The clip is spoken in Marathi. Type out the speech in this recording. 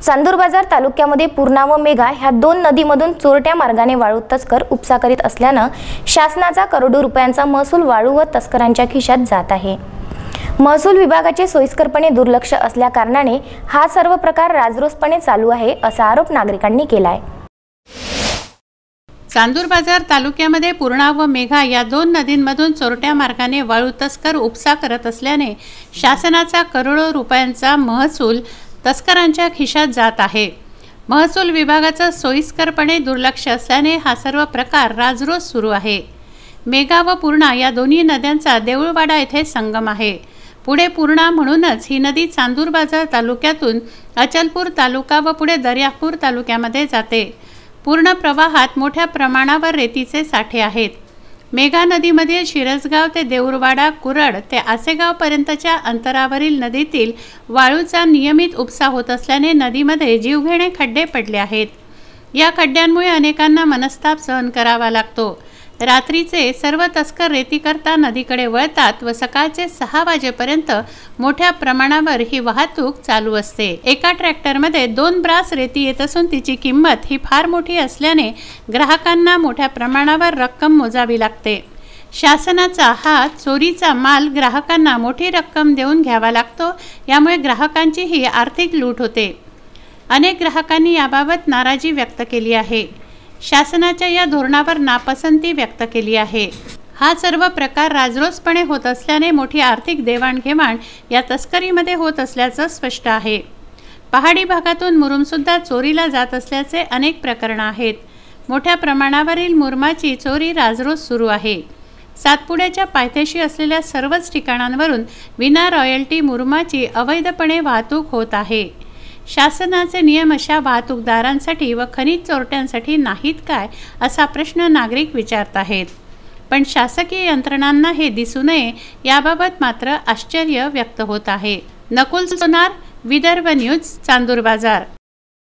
चांदूर बाजार तालुक्यामध्ये पूर्णा व मेघा ह्या दोन नदीमधून चोरट्या मार्गाने वाळू तस्कर उपसा करीत असल्यानं शासनाचा करोडो रुपयांचा महसूल वाळू व तस्करांच्या खिशात जात आहे। महसूल विभागाचे सोयीस्करपणे दुर्लक्ष असल्या कारणाने हा सर्व प्रकार राजरोसपणे चालू आहे असा आरोप नागरिकांनी केला आहे। चांदूर बाजार तालुक्यामध्ये पूर्णा व मेघा या दोन नदींमधून चोरट्या मार्गाने वाळू तस्कर उपसा करत असल्याने शासनाचा करोडो रुपयांचा महसूल तस्करांच्या खिशात जात आहे। महसूल विभागाचं सोयीस्करपणे दुर्लक्ष असल्याने हा सर्व प्रकार राजरोस सुरू आहे। मेघा व पूर्णा या दोन्ही नद्यांचा देऊळवाडा येथे संगम आहे। पुढे पूर्णा म्हणूनच ही नदी चांदूर बाजार तालुक्यातून अचलपूर तालुका व पुढे दर्यापूर तालुक्यामध्ये जाते। पूर्ण प्रवाहात मोठ्या प्रमाणावर रेतीचे साठे आहेत। मेघा नदीमधील शिरसगाव ते देऊळवाडा कुरड ते आसेगाव पर्यंतच्या अंतरावरील नदीतील वाळूचा नियमित उपसा होत असल्याने नदीमध्ये जीवघेणे खड्डे पडले आहेत। या खड्ड्यांमुळे अनेकांना मनस्ताप सहन करावा लागतो। रात्रीचे सर्व तस्कर रेतीकरता नदीकडे वळतात व सकाळचे 6 वाजेपर्यंत मोठ्या प्रमाणावर ही वाहतूक चालू असते। एका ट्रॅक्टरमध्ये 2 ब्रास रेती येत असून तिची किंमत ही फार मोठी असल्याने ग्राहकांना मोठ्या प्रमाणावर रक्कम मोजावी लागते। शासनाचा हा चोरीचा माल ग्राहकांना मोठी रक्कम देऊन घ्यावा लागतो, यामुळे ग्राहकांची ही आर्थिक लूट होते। अनेक ग्राहकांनी याबाबत नाराजी व्यक्त केली आहे। शासनाच्या या धोरणावर नापसंती व्यक्त केली आहे। हा सर्व प्रकार राजरोसपणे होत असल्याने मोठी आर्थिक देवाणघेवाण या तस्करीमध्ये होत असल्याचं स्पष्ट आहे। पहाडी भागातून मुरुमसुद्धा चोरीला जात असल्याचे अनेक प्रकरण आहेत। मोठ्या प्रमाणावरील मुरमाची चोरी राजरोस सुरू आहे। सातपुड्याच्या पायथ्याशी असलेल्या सर्वच ठिकाणांवरून विना रॉयल्टी मुरमाची अवैधपणे वाहतूक होत आहे। शासनाचे नियम अशा वाहतूकदारांसाठी व खनिज चोरट्यांसाठी नाहीत काय असा प्रश्न नागरिक विचारत आहेत, पण शासकीय यंत्रणांना हे दिसू नये याबाबत मात्र आश्चर्य व्यक्त होत आहे। नकुल सोनार, विदर्भ न्यूज, चांदूर बाजार।